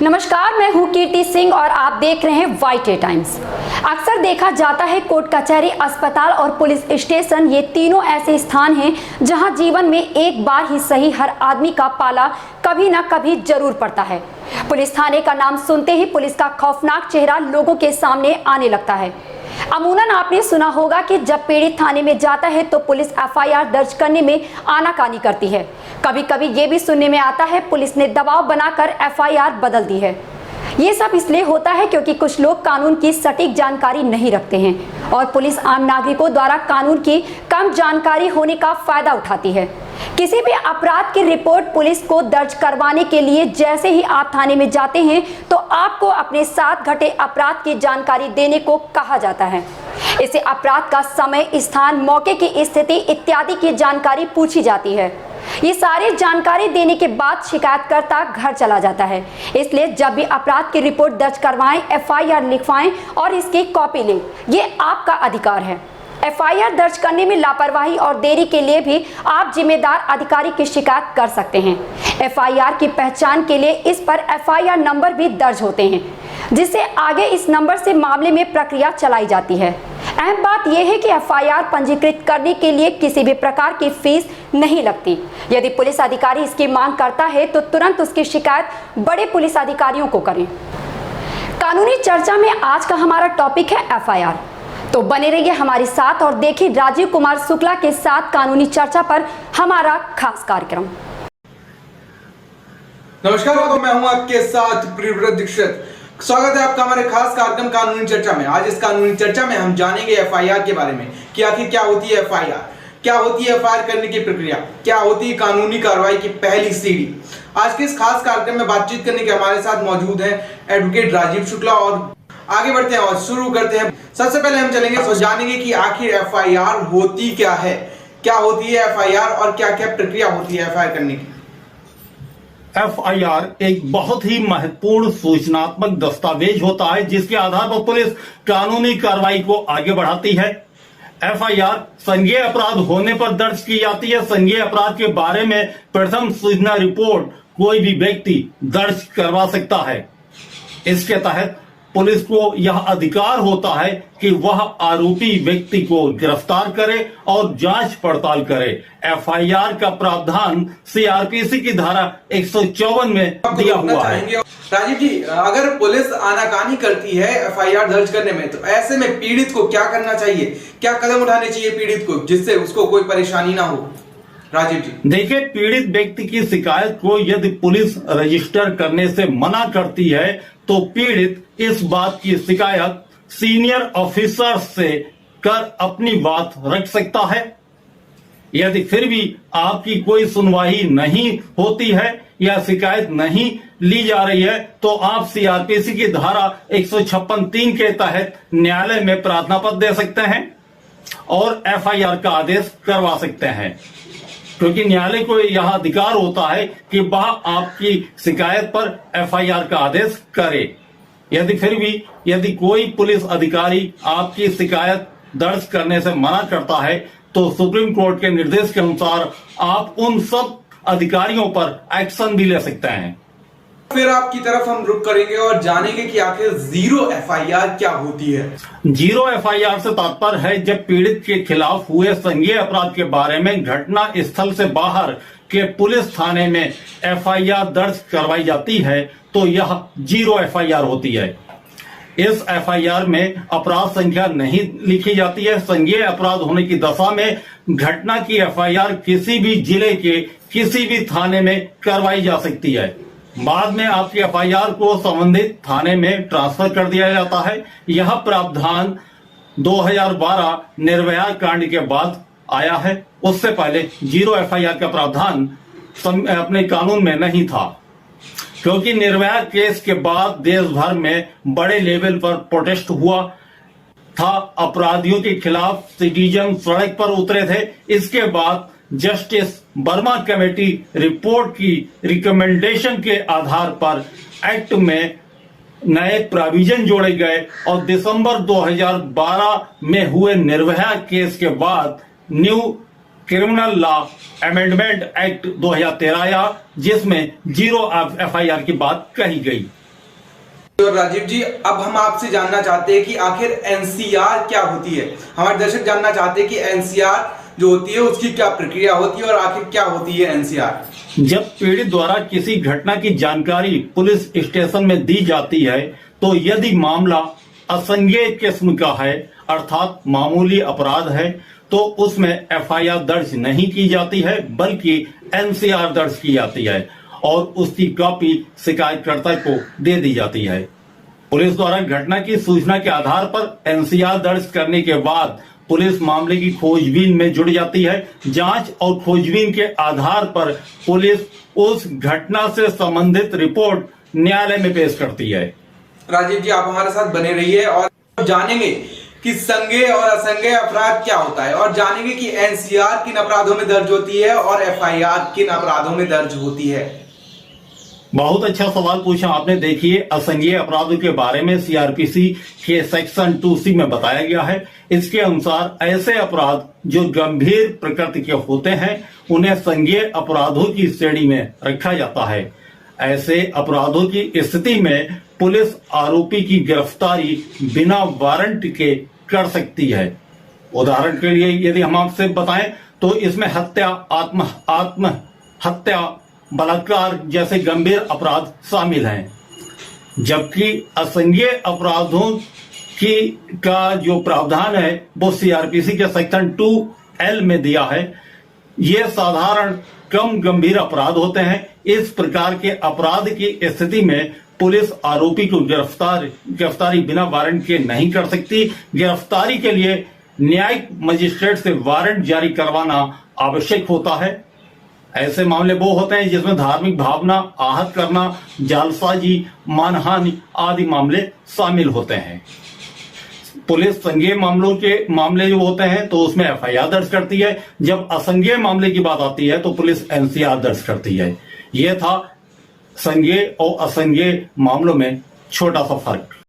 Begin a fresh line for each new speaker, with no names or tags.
नमस्कार, मैं हूं कीर्ति सिंह और आप देख रहे हैं वाईटी टाइम्स। अक्सर देखा जाता है कोर्ट कचहरी, अस्पताल और पुलिस स्टेशन ये तीनों ऐसे स्थान हैं जहां जीवन में एक बार ही सही हर आदमी का पाला कभी ना कभी जरूर पड़ता है। पुलिस थाने का नाम सुनते ही पुलिस का खौफनाक चेहरा लोगों के सामने आने लगता है। अमूमन आपने सुना होगा कि जब पीड़ित थाने में जाता है तो पुलिस एफआईआर दर्ज करने में आनाकानी करती है। कभी कभी ये भी सुनने में आता है पुलिस ने दबाव बनाकर एफआईआर बदल दी है। ये सब इसलिए होता है क्योंकि कुछ लोग कानून की सटीक जानकारी नहीं रखते हैं और पुलिस आम नागरिकों द्वारा कानून की कम जानकारी होने का फायदा उठाती है। किसी भी अपराध की रिपोर्ट पुलिस को दर्ज करवाने के लिए जैसे ही आप थाने में जाते हैं तो आपको अपने साथ घटे अपराध की जानकारी देने को कहा जाता है। इसे अपराध का समय, स्थान, मौके की स्थिति इत्यादि की जानकारी पूछी जाती है। ये सारी जानकारी देने के बाद शिकायतकर्ता घर चला जाता है। इसलिए जब भी अपराध की रिपोर्ट दर्ज करवाएं, एफआईआर लिखवाएं और इसकी कॉपी लें, ये आपका अधिकार है। एफआईआर दर्ज करने में लापरवाही और देरी के लिए भी आप जिम्मेदार अधिकारी की शिकायत कर सकते हैं। एफआईआर की पहचान के लिए इस पर एफआईआर नंबर भी दर्ज होते हैं, जिससे आगे इस नंबर से मामले में प्रक्रिया चलाई जाती है। अहम बात यह है कि एफआईआर पंजीकृत करने के लिए किसी भी प्रकार की फीस नहीं लगती। यदि पुलिस अधिकारी इसकी मांग करता है तो तुरंत उसकी शिकायत बड़े पुलिस अधिकारियों को करें। कानूनी चर्चा में आज का हमारा टॉपिक है एफआईआर। तो बने रहिए हमारे साथ और देखिए राजीव कुमार शुक्ला के साथ कानूनी चर्चा पर हमारा खास कार्यक्रम।
नमस्कार, मैं हूं आपके साथ प्रियव्रत दीक्षित। स्वागत है आपका हमारे खास कार्यक्रम कानूनी चर्चा में। आज इस कानूनी चर्चा में हम जानेंगे एफआईआर के बारे में कि आखिर क्या होती है एफआईआर, क्या होती है एफआईआर करने की प्रक्रिया, क्या होती है कानूनी कार्रवाई की पहली सीढ़ी। आज के इस खास कार्यक्रम में बातचीत करने के हमारे साथ मौजूद हैं एडवोकेट राजीव शुक्ला और आगे बढ़ते हैं और शुरू करते हैं। सबसे पहले हम चलेंगे तो जानेंगे कि आखिर एफआईआर होती क्या है, क्या होती है एफआईआर और क्या क्या प्रक्रिया होती है एफआईआर करने की।
एफआईआर एक बहुत ही महत्वपूर्ण सूचनात्मक दस्तावेज होता है जिसके आधार पर पुलिस कानूनी कार्रवाई को आगे बढ़ाती है। एफआईआर संज्ञेय अपराध होने पर दर्ज की जाती है। संज्ञेय अपराध के बारे में प्रथम सूचना रिपोर्ट कोई भी व्यक्ति दर्ज करवा सकता है। इसके तहत पुलिस को यह अधिकार होता है कि वह आरोपी व्यक्ति को गिरफ्तार करे और जांच पड़ताल करे। एफआईआर का प्रावधान सीआरपीसी की धारा 154 में दिया हुआ है।
राजीव जी, अगर पुलिस आनाकानी करती है एफआईआर दर्ज करने में तो ऐसे में पीड़ित को क्या करना चाहिए, क्या कदम उठाने चाहिए पीड़ित को जिससे उसको कोई परेशानी ना हो। राजीव जी,
देखिए, पीड़ित व्यक्ति की शिकायत को यदि पुलिस रजिस्टर करने से मना करती है तो पीड़ित इस बात की शिकायत सीनियर ऑफिसर से कर अपनी बात रख सकता है। यदि फिर भी आपकी कोई सुनवाई नहीं होती है या शिकायत नहीं ली जा रही है तो आप सीआरपीसी की धारा 156(3) के तहत न्यायालय में प्रार्थना पत्र दे सकते हैं और एफआईआर का आदेश करवा सकते हैं, क्योंकि न्यायालय को यह अधिकार होता है कि वह आपकी शिकायत पर एफआईआर का आदेश करे। यदि कोई पुलिस अधिकारी आपकी शिकायत दर्ज करने से मना करता है तो सुप्रीम कोर्ट के निर्देश के अनुसार आप उन सब अधिकारियों पर एक्शन भी ले सकते हैं।
फिर आपकी तरफ हम रुक करेंगे और जानेंगे कि आखिर जीरो एफआईआर क्या होती है।
जीरो एफआईआर से तात्पर्य है जब पीड़ित के खिलाफ हुए संज्ञेय अपराध के बारे में घटना स्थल से बाहर के पुलिस थाने में एफआईआर दर्ज करवाई जाती है तो यह जीरो एफआईआर होती है। इस एफआईआर में अपराध संख्या नहीं लिखी जाती है। संज्ञेय अपराध होने की दशा में घटना की एफआईआर किसी भी जिले के किसी भी थाने में करवाई जा सकती है। बाद में आपकी एफआईआर को संबंधित थाने में ट्रांसफर कर दिया जाता है। यह प्रावधान 2012 निर्भया कांड के बाद आया है। उससे पहले जीरो एफआईआर का प्रावधान अपने कानून में नहीं था, क्योंकि निर्भया केस के बाद देश भर में बड़े लेवल पर प्रोटेस्ट हुआ था। अपराधियों के खिलाफ सिटीजन सड़क पर उतरे थे। इसके बाद जस्टिस वर्मा कमेटी रिपोर्ट की रिकमेंडेशन के आधार पर एक्ट में नए प्रोविजन जोड़े गए और दिसंबर 2012 में हुए निर्भया केस के बाद new criminal law amendment act 2013 आया, जिसमें जीरो एफआईआर की बात कही गई।
श्योर राजीव जी, अब हम आपसे जानना चाहते हैं कि आखिर एनसीआर क्या होती है। हमारे दर्शक जानना चाहते हैं कि एनसीआर जो होती है उसकी क्या प्रक्रिया होती है और आखिर क्या होती है एनसीआर।
जब पीड़ित द्वारा किसी घटना की जानकारी पुलिस स्टेशन में दी जाती है तो यदि मामला असंज्ञेय किस्म का है अर्थात मामूली अपराध है तो उसमें एफआईआर दर्ज नहीं की जाती है बल्कि एनसीआर दर्ज की जाती है और उसकी कॉपी शिकायतकर्ता को दे दी जाती है। पुलिस द्वारा घटना की सूचना के आधार पर एनसीआर दर्ज करने के बाद पुलिस मामले की खोजबीन में जुड़ जाती है। जांच और खोजबीन के आधार पर पुलिस उस घटना से संबंधित रिपोर्ट न्यायालय में पेश करती है।
राजीव जी, आप हमारे साथ बने रहिए और जानेंगे कि संज्ञेय और असंज्ञेय अपराध क्या होता है और जानेंगे कि एनसीआर किन अपराधों में दर्ज होती है और एफआईआर किन अपराधों में दर्ज होती है।
बहुत अच्छा सवाल पूछा आपने। देखिए, असंज्ञेय अपराधों के बारे में सीआरपीसी के सेक्शन 2C में बताया गया है। इसके अनुसार ऐसे अपराध जो गंभीर प्रकृति के होते हैं उन्हें संज्ञेय अपराधों की श्रेणी में रखा जाता है। ऐसे अपराधों की स्थिति में पुलिस आरोपी की गिरफ्तारी बिना वारंट के कर सकती है। उदाहरण के लिए यदि हम आपसे बताएं तो इसमें हत्या, आत्महत्या, बलात्कार जैसे गंभीर अपराध शामिल हैं। जबकि असंज्ञेय अपराधों की का जो प्रावधान है वो सीआरपीसी के सेक्शन 2L में दिया है। ये साधारण कम गंभीर अपराध होते हैं। इस प्रकार के अपराध की स्थिति में पुलिस आरोपी को गिरफ्तारी बिना वारंट के नहीं कर सकती। गिरफ्तारी के लिए न्यायिक मजिस्ट्रेट से वारंट जारी करवाना आवश्यक होता है। ऐसे मामले वो होते हैं जिसमें धार्मिक भावना आहत करना, जालसाजी, मानहानि आदि मामले शामिल होते हैं। पुलिस संज्ञेय मामले जो होते हैं तो उसमें एफआईआर दर्ज करती है। जब असंज्ञेय मामले की बात आती है तो पुलिस एनसीआर दर्ज करती है। यह था संज्ञेय और असंज्ञेय मामलों में छोटा सा फर्क।